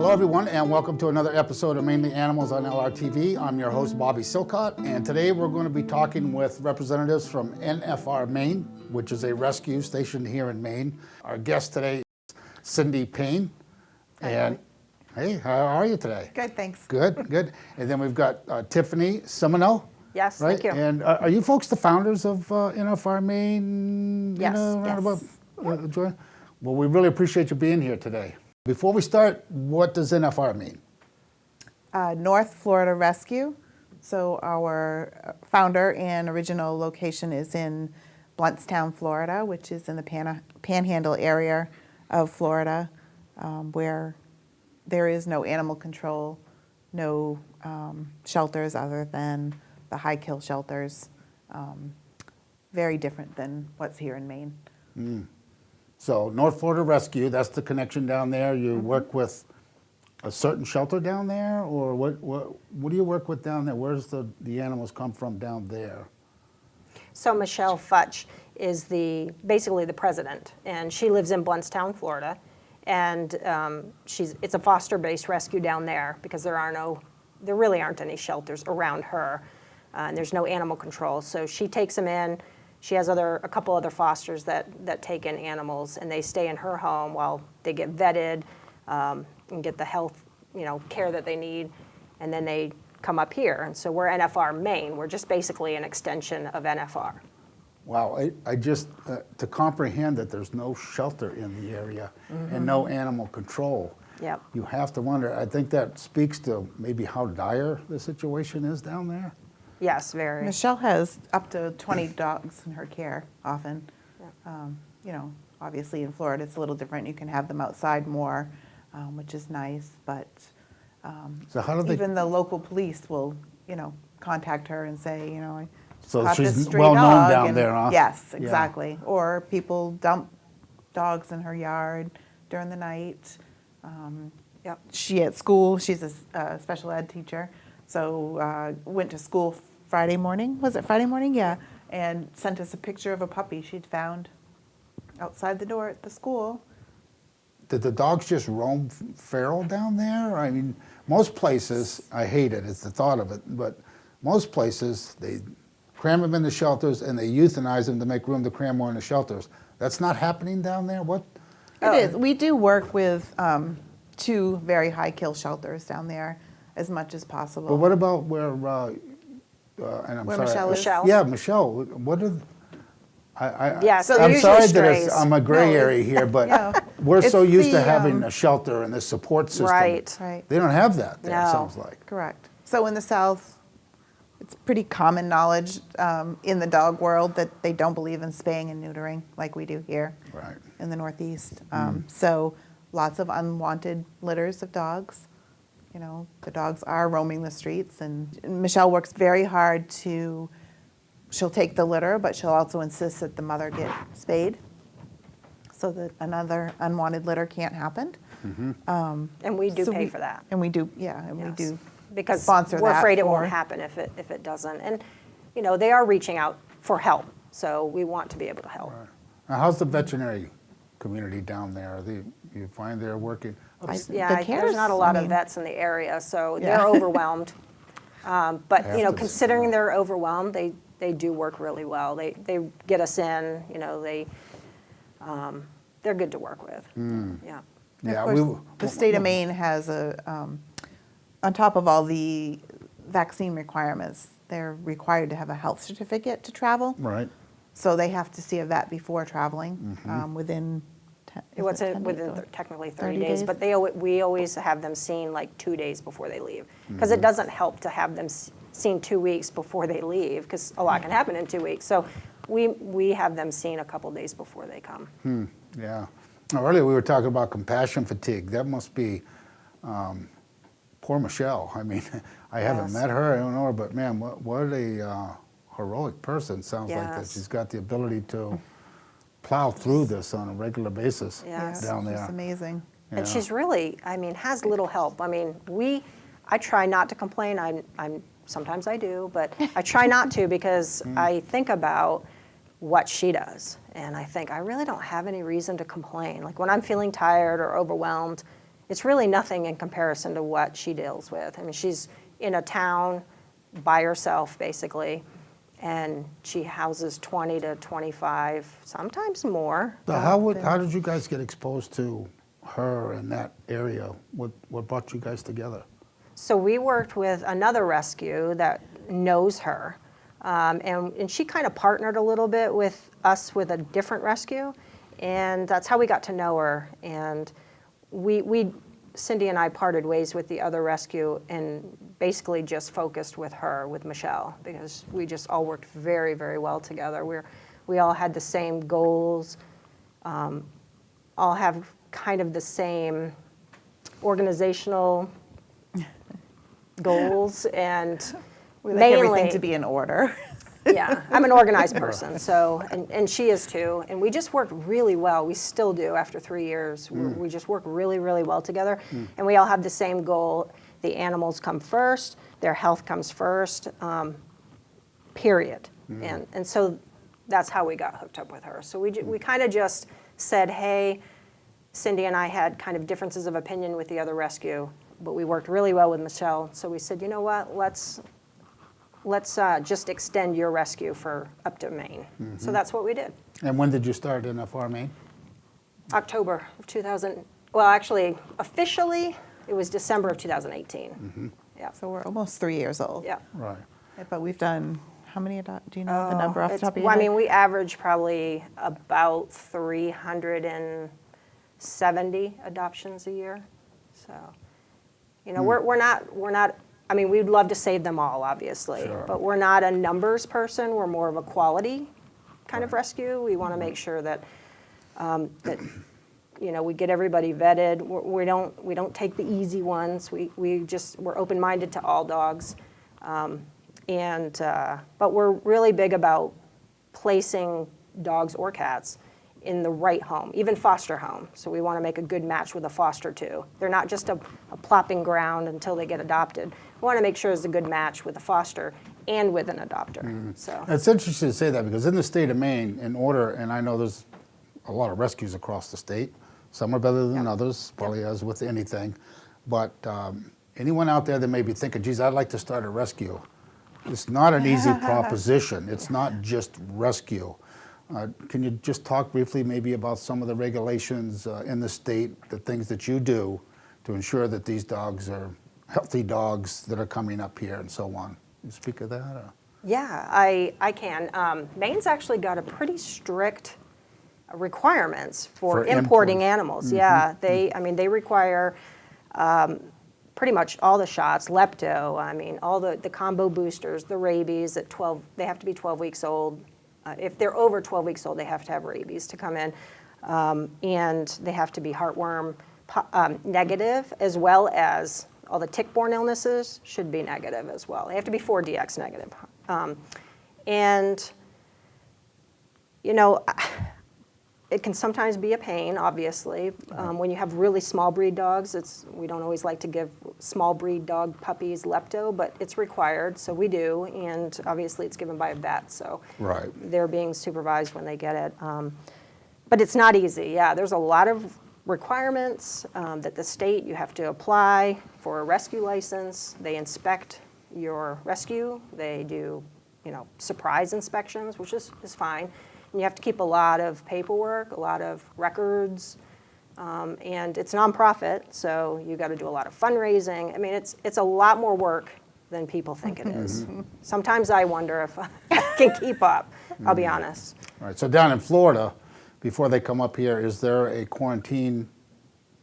Hello, everyone, and welcome to another episode of Maine-ly Animals on LRTV. I'm your host, Bobby Silcott, and today we're going to be talking with representatives from NFR Maine, which is a rescue stationed here in Maine. Our guest today is Cindy Payne. And hey, how are you today? Good, thanks. Good, good. And then we've got Tiffany Semino. Yes, right? thank you. And are you folks the founders of NFR Maine? Yes, Joy? Well, we really appreciate you being here today. Before we start, what does NFR mean? North Florida Rescue. So our founder and original location is in Blountstown, Florida, which is in the panhandle area of Florida, where there is no animal control, no shelters other than the high kill shelters. Very different than what's here in Maine. Mm. So North Florida Rescue, that's the connection down there. You work with a certain shelter down there, or what do you work with down there? Where's the animals come from down there? So Michelle Futch is basically the president, and she lives in Blountstown, Florida, and it's a foster-based rescue down there because there really aren't any shelters around her, and there's no animal control. So she takes them in. She has a couple other fosters that take in animals, and they stay in her home while they get vetted and get the health, care that they need, and then they come up here. And so we're NFR Maine. We're just basically an extension of NFR. Wow, I just, to comprehend that there's no shelter in the area and no animal control, Yep. you have to wonder, I think that speaks to maybe how dire the situation is down there. Yes, very. Michelle has up to 20 dogs in her care often. Yeah. Obviously in Florida it's a little different. You can have them outside more, which is nice, but So how do they? even the local police will, contact her and say, I So caught this she's stray well known dog, down and there, huh? Yes, Yeah. exactly. Or people dump dogs in her yard during the night. Yep. She at school, she's a special ed teacher, so went to school Friday morning. Was it Friday morning? Yeah. And sent us a picture of a puppy she'd found outside the door at the school. Did the dogs just roam feral down there? I mean, most places, I hate it, it's the thought of it, but most places, they cram them in the shelters and they euthanize them to make room to cram more in the shelters. That's not happening down there? What? It is. We do work with 2 very high kill shelters down there as much as possible. But what about where, and I'm Where sorry. Michelle is? Michelle? Yeah, Michelle, what are, Yeah, so I'm usually sorry strays. that I'm a gray No, area it's- here, but yeah. we're so It's used to the, having a shelter and this support system. Right. Right. They don't have that there, it No. sounds like. Correct. So in the South, it's pretty common knowledge in the dog world that they don't believe in spaying and neutering like we do here Right. in the Northeast. So lots of unwanted litters of dogs. The dogs are roaming the streets, and Michelle works very hard she'll take the litter, but she'll also insist that the mother get spayed so that another unwanted litter can't happen. And we do pay for that. And we do, yeah, and we Yes. do Because sponsor we're that afraid it for- won't happen if it doesn't. And, they are reaching out for help, so we want to be able to help. Now, how's the veterinary community down there? You find they're working? Yeah, there's not a lot of vets in the area, so they're overwhelmed. But, have to- considering they're overwhelmed, they do work really well. They get us in, they're good to work with. Yeah. Yeah, Of course, the state of Maine has on top of all the vaccine requirements, they're required to have a health certificate to travel. Right. So they have to see a vet before traveling within. What's it, within technically 30 days, but we always have them seen like 2 days before they leave. Because it doesn't help to have them seen 2 weeks before they leave, because a lot can happen in 2 weeks. So we have them seen a couple days before they come. Yeah. Now, earlier we were talking about compassion fatigue. That must be poor Michelle. I mean, I haven't met her, I don't know her, but man, what a heroic person sounds like that. Yes. She's got the ability to plow through this on a regular basis Yes. down there. It's amazing. Yeah. And she's really, has little help. I try not to complain. Sometimes I do, but I try not to because I think about what she does. And I think I really don't have any reason to complain. Like when I'm feeling tired or overwhelmed, it's really nothing in comparison to what she deals with. I mean, she's in a town by herself, basically, and she houses 20 to 25, sometimes more. So how did you guys get exposed to her in that area? What brought you guys together? So we worked with another rescue that knows her, and she kind of partnered a little bit with us with a different rescue, and that's how we got to know her. And Cindy and I parted ways with the other rescue and basically just focused with her, with Michelle, because we just all worked very, very well together. We all had the same goals, all have kind of the same organizational goals, and We like mainly everything to be in order. yeah, I'm an organized person, so, and she is too, and we just work really well. We still do after 3 years. We just work really, really well together, and we all have the same goal. The animals come first, their health comes first, period. And so that's how we got hooked up with her. So we kind of just said, hey, Cindy and I had kind of differences of opinion with the other rescue, but we worked really well with Michelle, so we said, you know what, let's just extend your rescue for up to Maine. So that's what we did. And when did you start NFR Maine? October of 2000, well, actually, officially, it was December of 2018. Yeah. So we're almost 3 years old. Yeah. Right. But we've done, how many, do you know the number off the top of your Well, I head? mean, we average probably about 370 adoptions a year. So, you know, we're not, I mean, we'd love to save them all, obviously, Sure. but we're not a numbers person. We're more of a quality kind of rescue. We want to make sure that, that, you know, we get everybody vetted. We don't take the easy ones. We're open-minded to all dogs. But we're really big about placing dogs or cats in the right home, even foster home. So we want to make a good match with a foster too. They're not just a plopping ground until they get adopted. We want to make sure it's a good match with a foster and with an adopter. So It's interesting to say that because in the state of Maine, in order, and I know there's a lot of rescues across the state, some are better than others, probably as with anything, but anyone out there that may be thinking, geez, I'd like to start a rescue, it's not an easy proposition. It's not just rescue. Can you just talk briefly maybe about some of the regulations in the state, the things that you do to ensure that these dogs are healthy dogs that are coming up here and so on? Can you speak of that? Or? yeah, I can. Maine's actually got a pretty strict requirements for importing animals. Yeah, I mean, they require pretty much all the shots, lepto, I mean, all the combo boosters, the rabies at 12, they have to be 12 weeks old. If they're over 12 weeks old, they have to have rabies to come in. And they have to be heartworm negative, as well as all the tick-borne illnesses should be negative as well. They have to be 4DX negative. And, you know, it can sometimes be a pain, obviously. When you have really small breed dogs, we don't always like to give small breed dog puppies lepto, but it's required, so we do. And obviously it's given by a vet, so Right. they're being supervised when they get it. But it's not easy, yeah. There's a lot of requirements that the state, you have to apply for a rescue license. They inspect your rescue. They do, you know, surprise inspections, which is fine. And you have to keep a lot of paperwork, a lot of records, and it's nonprofit, so you got to do a lot of fundraising. I mean, it's a lot more work than people think it is. Sometimes I wonder if I can keep up, I'll be honest. All right, so down in Florida, before they come up here, is there a quarantine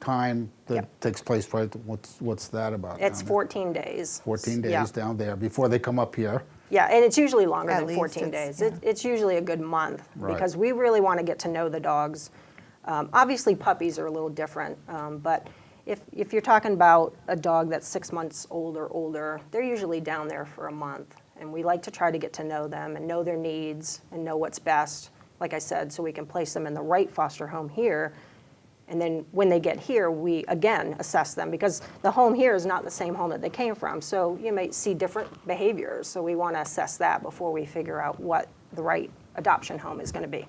time that takes place, right? What's that about? It's down there? 14 days. 14 days Yeah. down there before they come up here. Yeah, and it's usually longer At than least 14 it's- days. It's usually a good month Right. because we really want to get to know the dogs. Obviously, puppies are a little different, but if you're talking about a dog that's 6 months old or older, they're usually down there for a month. And we like to try to get to know them and know their needs and know what's best, like I said, so we can place them in the right foster home here. And then when they get here, we, again, assess them because the home here is not the same home that they came from. So you may see different behaviors. So we want to assess that before we figure out what the right adoption home is going to be.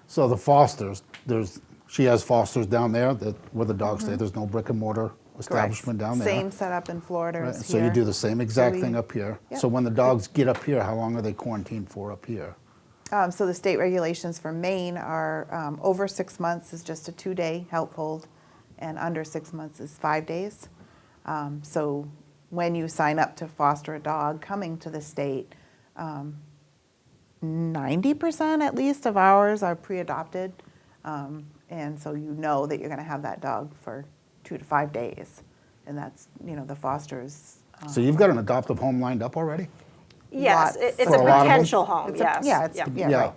So the fosters, there's she has fosters down there where the dogs stay. There's no brick and mortar establishment down there. Same setup in Florida Right? as So here. you do the same exact we- thing up here. Yep. So when the dogs get up here, how long are they quarantined for up here? So the state regulations for Maine are over 6 months is just a 2-day health hold, and under 6 months is 5 days. So when you sign up to foster a dog coming to the state, 90% at least of ours are pre-adopted, and so you know that you're going to have that dog for 2 to 5 days, and that's the fosters. So you've got an adoptive home lined up already? Yes, Lots. it's For a a lot of them? potential home, It's yes. yeah, it's, Yep. yeah, right.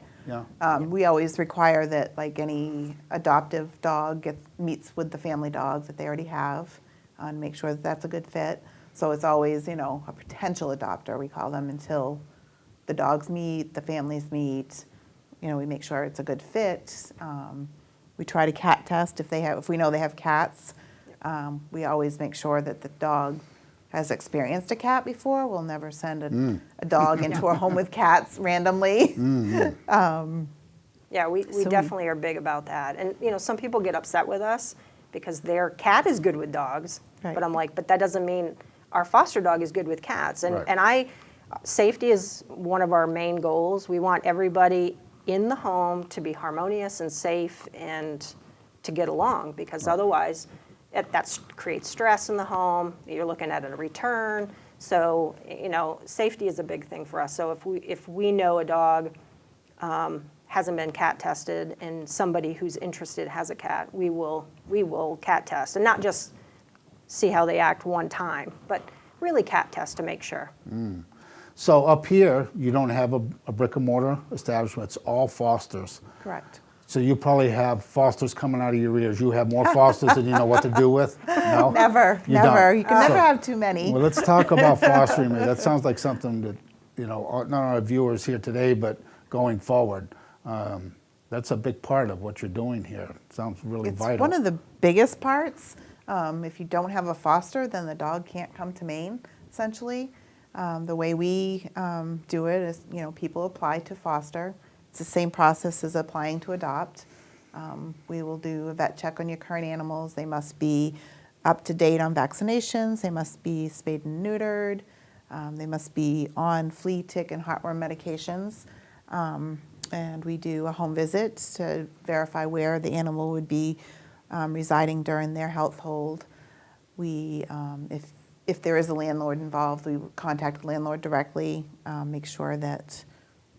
Yeah. We always require that like any adoptive dog meets with the family dog that they already have, and make sure that that's a good fit. So it's always a potential adopter, we call them, until the dogs meet, the families meet. We make sure it's a good fit. We try to cat test if we know they have cats. We always make sure that the dog has experienced a cat before. We'll never send a dog into a home with cats randomly. Yeah, we So- definitely are big about that. And, some people get upset with us because their cat is good with dogs. Right. But I'm like, but that doesn't mean our foster dog is good with cats. Right. And safety is one of our main goals. We want everybody in the home to be harmonious and safe and to get along, because otherwise that creates stress in the home. You're looking at a return. So, safety is a big thing for us. So if we know a dog hasn't been cat tested and somebody who's interested has a cat, we will cat test, and not just see how they act one time, but really cat test to make sure. So up here, you don't have a brick and mortar establishment. It's all fosters. Correct. So you probably have fosters coming out of your ears. You have more fosters than you know what to do with? No? Never, You never. don't. You can never So- have too many. Well, let's talk about fostering. That sounds like something that, not our viewers here today, but going forward. That's a big part of what you're doing here. Sounds really It's vital. one of the biggest parts. If you don't have a foster, then the dog can't come to Maine, essentially. The way we do it is, people apply to foster. It's the same process as applying to adopt. We will do a vet check on your current animals. They must be up to date on vaccinations. They must be spayed and neutered. They must be on flea, tick, and heartworm medications. And we do a home visit to verify where the animal would be residing during their health hold. We, if there is a landlord involved, we contact the landlord directly, make sure that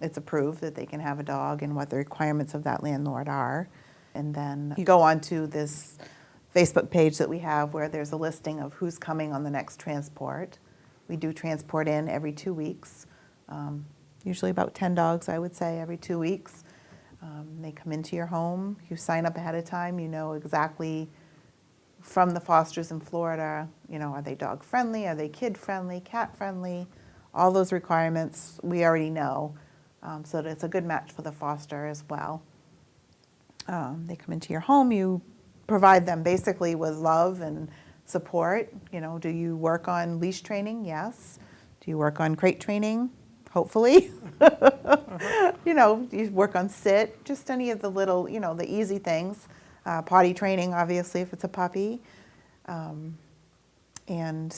it's approved, that they can have a dog and what the requirements of that landlord are. And then you go on to this Facebook page that we have where there's a listing of who's coming on the next transport. We do transport in every 2 weeks. Usually about 10 dogs, I would say, every 2 weeks. They come into your home. You sign up ahead of time. You know exactly from the fosters in Florida, are they dog friendly? Are they kid friendly, cat friendly? All those requirements we already know, so that it's a good match for the foster as well. They come into your home. You provide them basically with love and support. Do you work on leash training? Yes. Do you work on crate training? Hopefully. You work on sit, just any of the little, the easy things. Potty training, obviously, if it's a puppy. And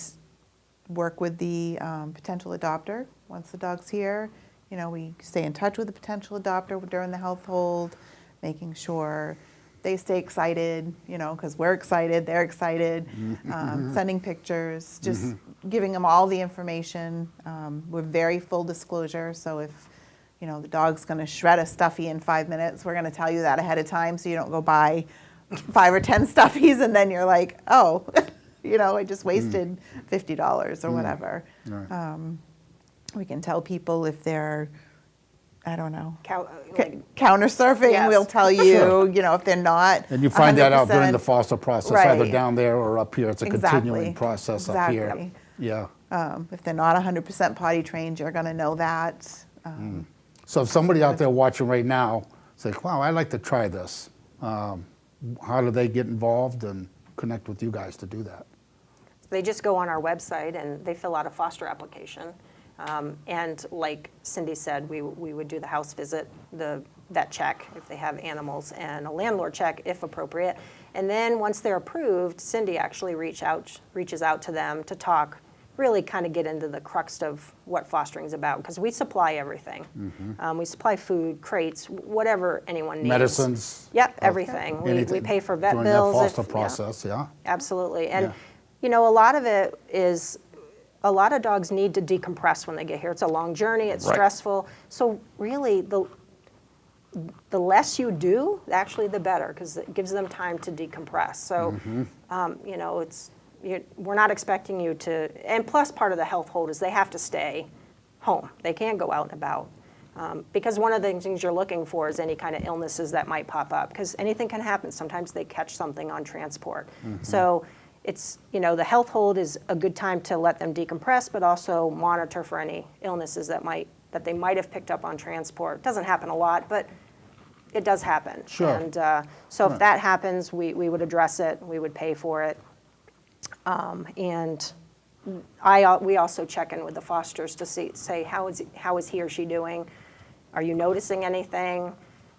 work with the potential adopter. Once the dog's here, we stay in touch with the potential adopter during the health hold, making sure they stay excited, because we're excited, they're excited, sending pictures, just giving them all the information. We're very full disclosure, so if the dog's going to shred a stuffy in 5 minutes, we're going to tell you that ahead of time so you don't go buy 5 or 10 stuffies and then you're like, oh, I just wasted $50 or whatever. Right. We can tell people if they're, I don't know, Like, counter surfing. Yes. We'll tell you, if they're not. And you find that out during the 100%. foster process, either Right. down there or up here. It's a continuing Exactly. process up here. Exactly. Yeah. If they're not 100% potty trained, you're going to know that. So if somebody out there watching right now is like, wow, I'd like to try this, how do they get involved and connect with you guys to do that? They just go on our website and they fill out a foster application. And like Cindy said, we would do the house visit. The vet check if they have animals and a landlord check if appropriate. And then once they're approved, Cindy actually reaches out to them to talk, really kind of get into the crux of what fostering is about, because we supply everything. We supply food, crates, whatever anyone needs. Medicines. Yep, everything. We Anything pay for vet during bills. that foster yeah. process, yeah. Absolutely. And, Yeah. you know, a lot of it is, a lot of dogs need to decompress when they get here. It's a long journey, it's Right. stressful. So really, the less you do, actually the better, because it gives them time to decompress. So, you know, we're not expecting you to, and plus part of the health hold is they have to stay home. They can't go out and about. Because one of the things you're looking for is any kind of illnesses that might pop up, because anything can happen. Sometimes they catch something on transport. So it's, you know, the health hold is a good time to let them decompress, but also monitor for any illnesses that they might have picked up on transport. It doesn't happen a lot, but it does happen. Sure. And so if that happens, we would address it, we would pay for it. And we also check in with the fosters to say how is he or she doing? Are you noticing anything?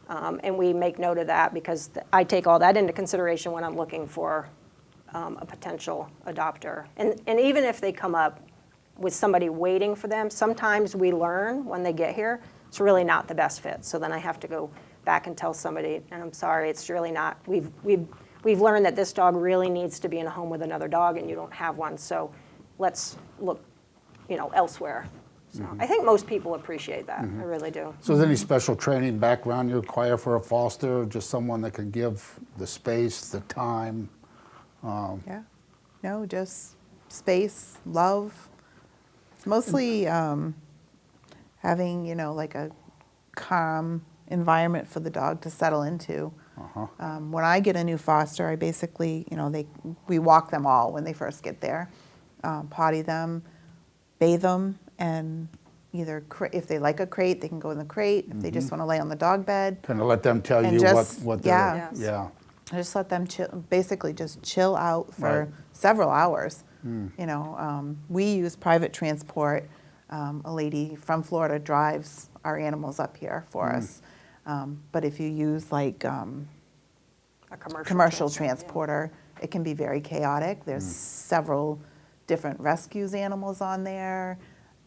And we make note of that, because I take all that into consideration when I'm looking for a potential adopter. And even if they come up with somebody waiting for them, sometimes we learn when they get here it's really not the best fit. So then I have to go back and tell somebody, and I'm sorry, it's really not. We've learned that this dog really needs to be in a home with another dog, and you don't have one. So let's look, you know, elsewhere. So I think most people appreciate that. I really do. So is there any special training background you require for a foster, just someone that can give the space, the time? Yeah. No, just space, love. It's mostly having, you know, like a calm environment for the dog to settle into. When I get a new foster, I basically, you know, we walk them all when they first get there, potty them, bathe them, and either if they like a crate, they can go in the crate. If they just want to lay on the dog bed, Kind of let them tell And you just- what they're, yeah. Yes. yeah. I just let them basically just chill out for Right. several hours. You know, we use private transport. A lady from Florida drives our animals up here for us. But if you use like A commercial yeah. transporter, it can be very chaotic. There's several different rescues animals on there.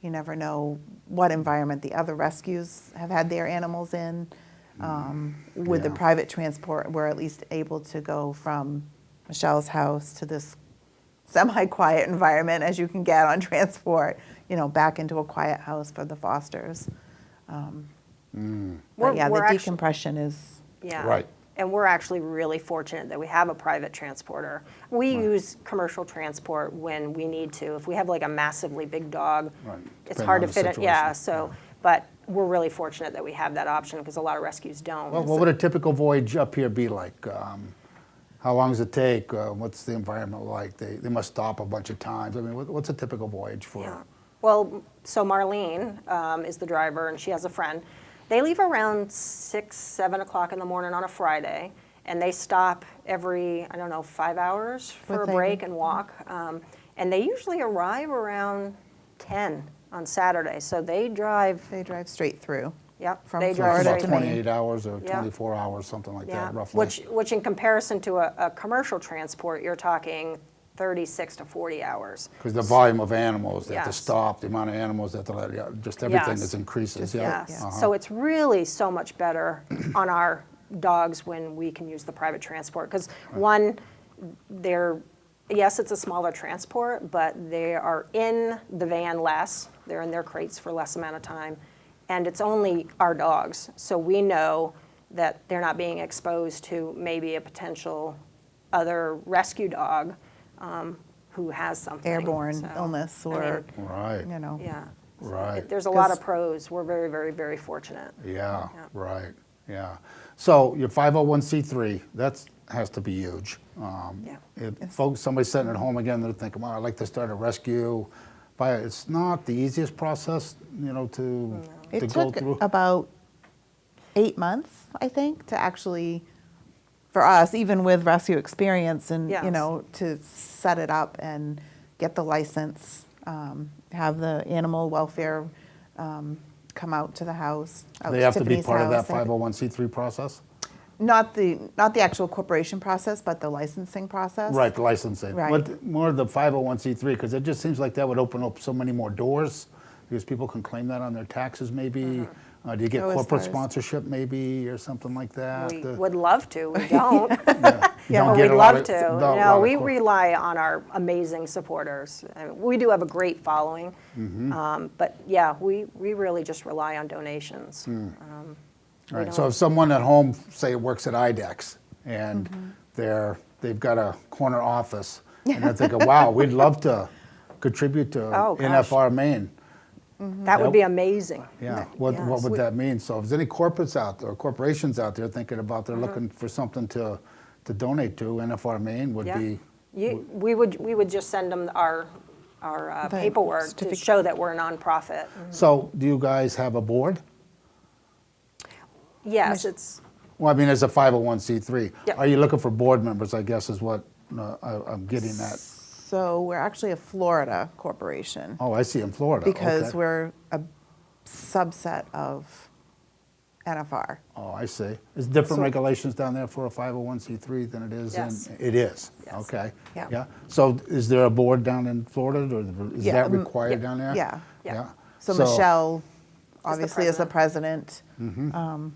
You never know what environment the other rescues have had their animals in. With the Yeah. private transport, we're at least able to go from Michelle's house to this semi-quiet environment as you can get on transport, you know, back into a quiet house for the fosters. But yeah, the We're actually- decompression is, Yeah. Right. And we're actually really fortunate that we have a private transporter. We use commercial transport when we need to. If we have like a massively big dog, Right. it's Depending hard on to the fit it. Yeah, situation. so, but we're really fortunate that we have that option, because a lot of rescues don't. Well, what would a typical voyage up here be like? How long does it take? What's the environment like? They must stop a bunch of times. I mean, what's a typical voyage for? Yeah. Well, so Marlene is the driver, and she has a friend. They leave around 6, 7 o'clock in the morning on a Friday, and they stop every, 5 hours for What a they- break and walk. And they usually arrive around 10 on Saturday. So they drive, they drive straight through. yep, From they So drive it's about Florida straight to Maine. 28 hours or Yeah. 24 hours, something like Yeah, that, roughly. which in comparison to a commercial transport, you're talking 36 to 40 hours. Because the volume of animals that have to Yes. stop, the amount of animals that have to let, yeah, just everything Yes. is increases. Just- Yeah. Yes, Uh-huh. so it's really so much better on our dogs when we can use the private transport. Because one, yes, it's a smaller transport, but they are in the van less. They're in their crates for less amount of time. And it's only our dogs. So we know that they're not being exposed to maybe a potential other rescue dog who has something. Airborne So, illness I mean, or, Right. you know. Yeah. So Right. there's a lot of 'Cause- pros. We're very, very, very fortunate. Yeah, Yeah. right, yeah. So your 501c3, that has to be huge. Yeah. If folks, somebody's sitting at home again, they're thinking, well, I'd like to start a rescue. But it's not the easiest process, you know, to It go took through. about 8 months, I think, to actually, for us, even with rescue experience and, Yes. you know, to set it up and get the license, have the animal welfare come out to the house. Out They have to be Tiffany's part of that house. They have- 501c3 process? Not the actual corporation process, but the licensing process. Right, the licensing. Right. What, more the 501c3, because it just seems like that would open up so many more doors, because people can claim that on their taxes maybe. Do you get Oh, as corporate far as- sponsorship maybe, or something like that? We would love to, we don't. You Yeah, don't But get we'd a lot love of- to. not a lot No, of we cor- rely on our amazing supporters. We do have a great following, but yeah, we really just rely on donations. All right, so if someone at home, say, works at IDEX, and they've got a corner office, and they're thinking, wow, we'd love to contribute to Oh, gosh. NFR Maine. That would be amazing. Yeah, what Yes. would that mean? So if there's any corporates out there, or corporations out there thinking about, they're looking for something to donate to, NFR Maine would Yeah. be, We would just send them our The paperwork to certificate. show that we're a nonprofit. so do you guys have a board? Yes, it's, Well, I mean, as a 501c3. Yep. Are you looking for board members, I guess is what I'm getting at. So we're actually a Florida corporation Oh, I see, in Florida. because okay. we're a subset of NFR. Oh, I see. Is different So- regulations down there for a 501c3 than it is Yes. in? It is? Yes. Okay. Yeah. So is there a board down in Florida, or is Yeah, that required down there? Yeah. Yeah. So Michelle, obviously, is the president. president.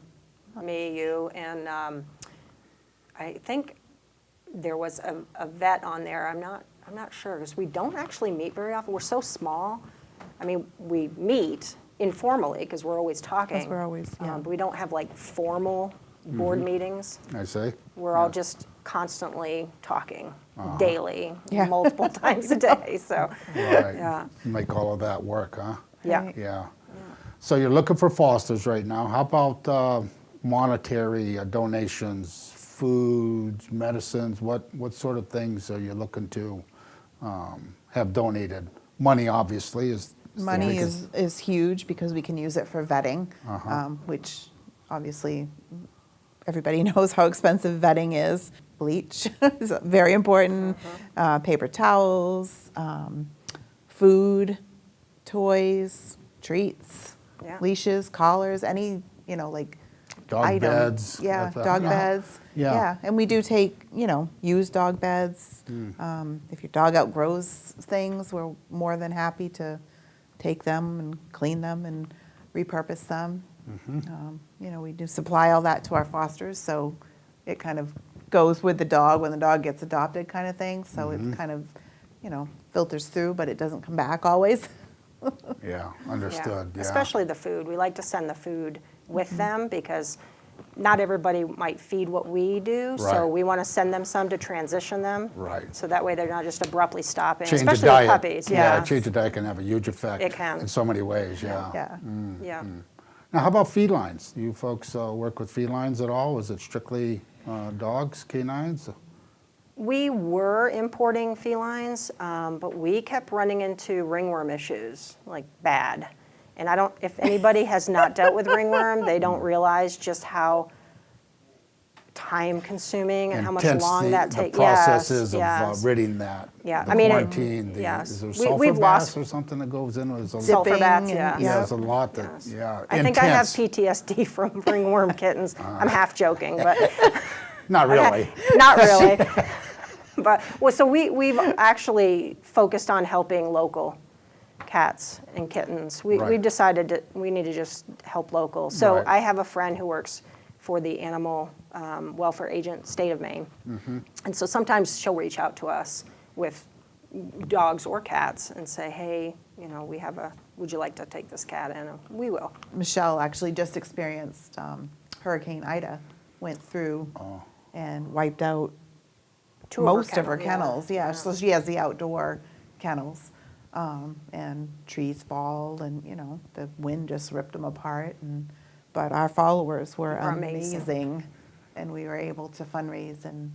me, you, and I think there was a vet on there. I'm not sure, because we don't actually meet very often. We're so small. I mean, we meet informally because we're always talking. 'Cause we're always, yeah. But we don't have like formal board meetings. I see. We're all just constantly talking Uh-huh. daily, Yeah. multiple times a day. So, Right. Yeah. Make all of that work, huh? yeah. Right. Yeah. So you're looking for fosters right now. How about monetary donations, foods, medicines? What sort of things are you looking to have donated? Money, obviously, is the Money biggest- is huge because we can use it for vetting, Uh-huh. which obviously everybody knows how expensive vetting is. Bleach is very important. Paper towels, food, toys, treats, Yeah. leashes, collars, any like Dog item. beds, Yeah, like that. dog Yeah. beds. Yeah. Yeah, and we do take used dog beds. If your dog outgrows things, we're more than happy to take them and clean them and repurpose them. We do supply all that to our fosters, so it kind of goes with the dog when the dog gets adopted, kind of thing. So it kind of, filters through, but it doesn't come back always. Yeah, understood, yeah. Especially the food. We like to send the food with them because not everybody might feed what we do. So Right. we want to send them some to transition them. Right. So that way they're not just abruptly stopping, Change the especially diet. with puppies. Yeah, Yes. change the diet can have a huge effect. It can. In so many ways, yeah. Yeah. Yeah. Now, how about felines? Do you folks work with felines at all? Is it strictly dogs, canines? We were importing felines, but we kept running into ringworm issues, like bad. And if anybody has not dealt with ringworm, they don't realize just how time consuming and how much Intense long that takes. the process is yes. of ridding that. Yeah, The I mean, quarantine, yes. is there We- sulfur we've lost- baths or something that goes in? Or is it Sulfur Dipping baths, and- yeah. yeah, yeah. there's a lot that, Yes. yeah. I think I have intense. PTSD from ringworm kittens. I'm half joking, but Not really. not really. But so we've actually focused on helping local cats and kittens. Right. We've decided that we need to just help local. So Right. I have a friend who works for the animal welfare agent, state of Maine, and so sometimes she'll reach out to us with dogs or cats and say, hey, would you like to take this cat in? And we will. Michelle actually just experienced Hurricane Ida, went through and wiped out Two of her most of her kennels, kennels. Yeah, so she has the outdoor kennels, and trees fall, and the wind just ripped them apart. But our followers were They were amazing. amazing, and we were able to fundraise and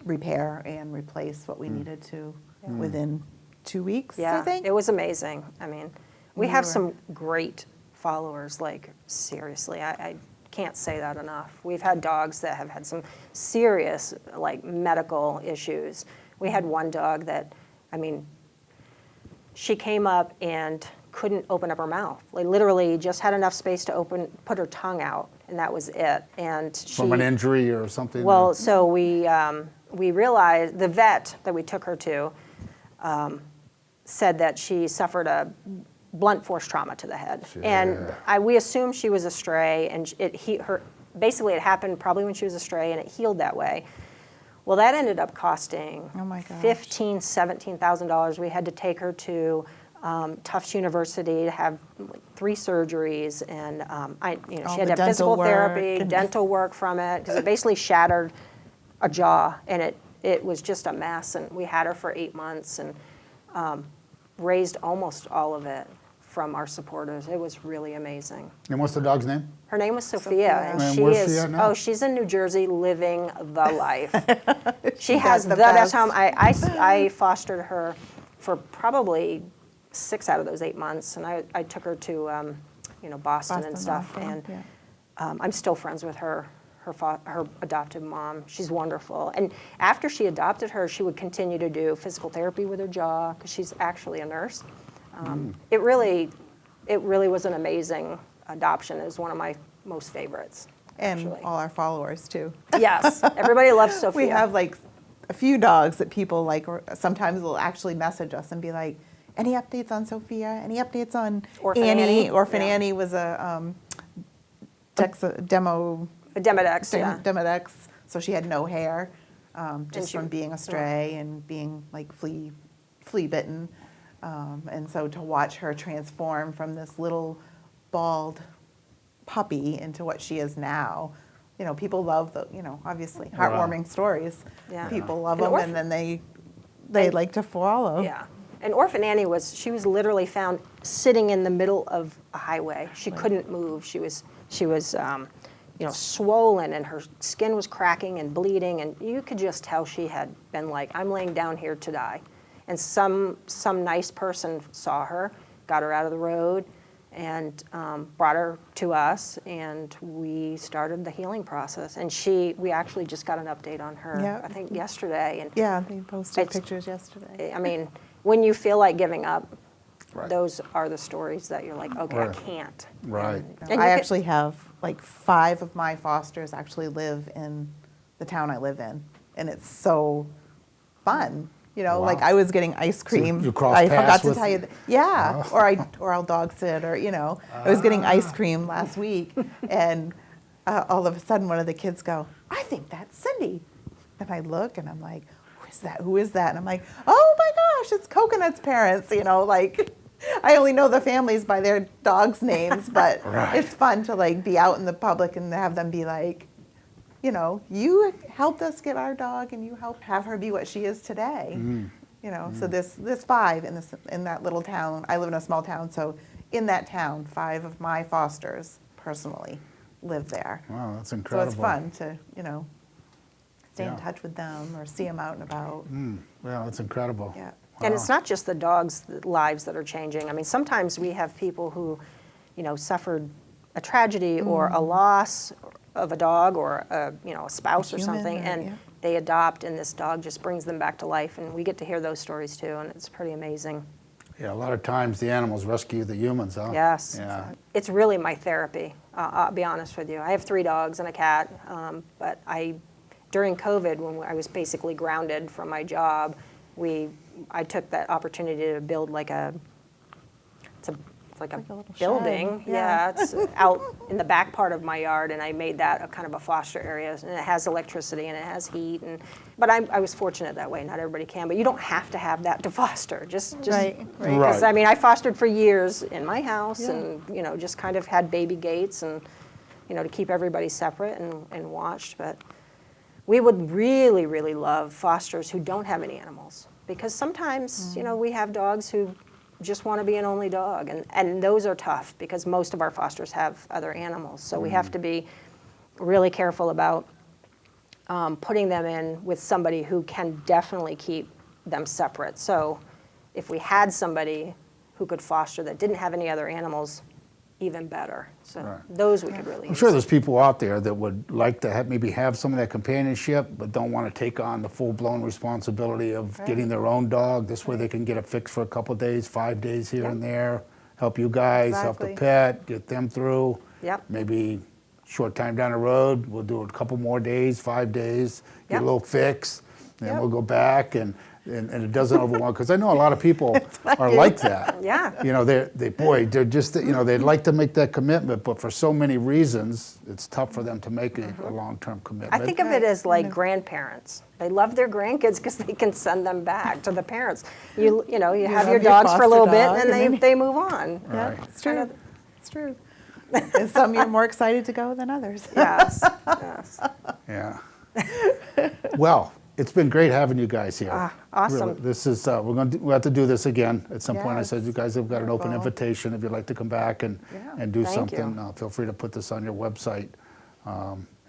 repair and replace what we needed to within 2 weeks. I Yeah, think. it was amazing. I mean, we We have were- some great followers, like seriously, I can't say that enough. We've had dogs that have had some serious, like, medical issues. We had one dog that, I mean, she came up and couldn't open up her mouth. Like literally just had enough space to put her tongue out, and that was it. And From an injury or something? Well, so we realized, the vet that we took her to said that she suffered a blunt force trauma to the head. And we assumed she was a stray, and basically it happened probably when she was a stray, and it healed that way. Well, that ended up costing Oh my gosh. $15,000, $17,000. We had to take her to Tufts University to have 3 surgeries, and she had to have physical therapy, dental work from it, because it basically shattered a jaw, and it was just a mess. And we had her for 8 months, and raised almost all of it from our supporters. It was really amazing. And what's the dog's name? Her name was Sophia, and And she where's she is, at now? she's in New Jersey living the life. She does has the that's best. how I fostered her for probably 6 out of those 8 months, and I took her to Boston and stuff, also, and yeah. I'm still friends with her adoptive mom. She's wonderful. And after she adopted her, she would continue to do physical therapy with her jaw, because she's actually a nurse. It really was an amazing adoption. It was one of my most favorites. And actually. all our followers too. Yes, everybody loves Sophia. We have like a few dogs that people like, or sometimes will actually message us and be like, any updates on Sophia? Any updates on Orphan Annie? Annie? Orphan Yeah. Annie was a Demodex, Demodex, so she had no hair, just she- from being a stray and being like flea bitten. And so to watch her transform from this little bald puppy into what she is now, people love obviously heartwarming stories. Yeah. People love And them, orphan- and then they like to follow. Yeah. And Orphan Annie was literally found sitting in the middle of a highway. She couldn't move. She was swollen, and her skin was cracking and bleeding, and you could just tell she had been like, I'm laying down here to die. And some nice person saw her, got her out of the road, and brought her to us, and we started the healing process. And we actually just got an update on her, Yeah. I think yesterday. And Yeah, they posted It's- pictures yesterday. I mean, when you feel like giving up, Right. those are the stories that you're like, okay, I Right. can't. Right. And you I could- actually have like 5 of my fosters actually live in the town I live in, and it's so fun. Wow. Like I was getting ice cream. you cross I forgot paths to with- tell you. Yeah, or I'll dog sit, or I was getting ice cream last week, and all of a sudden one of the kids go, I think that's Cindy, and I look and I'm like, who is that? And I'm like, oh my gosh, it's Coconut's parents. Like I only know the families by their dogs' names, but Right. it's fun to like be out in the public and have them be like, you helped us get our dog, and you helped have her be what she is today. So this 5 in that little town. I live in a small town, so in that town, 5 of my fosters personally live there. Wow, that's So incredible. it's fun to stay in Yeah. touch with them or see them out and about. Yeah, that's incredible. Yeah. And Wow. it's not just the dogs' lives that are changing. I mean, sometimes we have people who, suffered a tragedy or a loss of a dog or a spouse A or human, something, or- and yeah. they adopt, and this dog just brings them back to life, and we get to hear those stories too, and it's pretty amazing. Yeah, a lot of times the animals rescue the humans, huh? Yes. Yeah. It's really my therapy, I'll be honest with you. I have 3 dogs and a cat, but during COVID, when I was basically grounded from my job, I took that opportunity to build it's like a little building. shed, yeah. It's out in the back part of my yard, and I made that a kind of a foster area, and it has electricity and it has heat. But I was fortunate that way. Not everybody can, but you don't have to have that to foster. Just Right. because, Right. I mean, I fostered for years in my house, Yeah. and just kind of had baby gates and to keep everybody separate and watched. But we would really, really love fosters who don't have any animals, because sometimes we have dogs who just want to be an only dog, and those are tough because most of our fosters have other animals. So we have to be really careful about putting them in with somebody who can definitely keep them separate. So if we had somebody who could foster that didn't have any other animals, even better. So Right. those we could really I'm use. sure there's people out there that would like to maybe have some of that companionship, but don't want to take on the full-blown responsibility of getting their own dog. This way they can get it fixed for a couple of days, 5 days here and there, help you guys, help the Exactly. pet, get them through. Yep. Maybe short time down the road, we'll do it a couple more days, 5 days, get Yep. a little fix, then Yep. we'll go back and it doesn't overwhelm, because I know a lot of people are like that. Yeah. You know, they're just, you know, they'd like to make that commitment, but for so many reasons, it's tough for them to make a long-term I commitment. think of it as like grandparents. They love their grandkids because they can send them back to the parents. You know, you have have your your dogs for a little foster bit dog, and and then- they move on. Yeah, Right. it's true. Kind of- It's true. And some you're more excited to go than others. Yes, yes. Yeah. Well, it's been great having you guys here. Awesome. Really. This is we'll have to do this again at some point. I said Yes. you guys have got an open Wonderful. invitation if you'd like to come back and do Thank you. something. Feel free to put this on your website.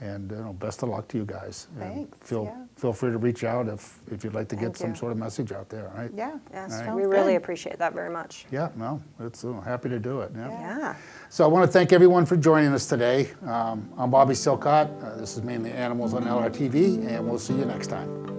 And you know, best of luck to you guys. And Thanks, Feel yeah. feel free to reach out if you'd like to get Thank some you. sort of message out there. All right. Yeah. Yes, Sounds we really good. appreciate that very much. Yeah. No, it's happy to do it. Yeah. Yeah. So I want to thank everyone for joining us today. I'm Bobby Silcott. This is Mainly Animals on LRTV, and we'll see you next time.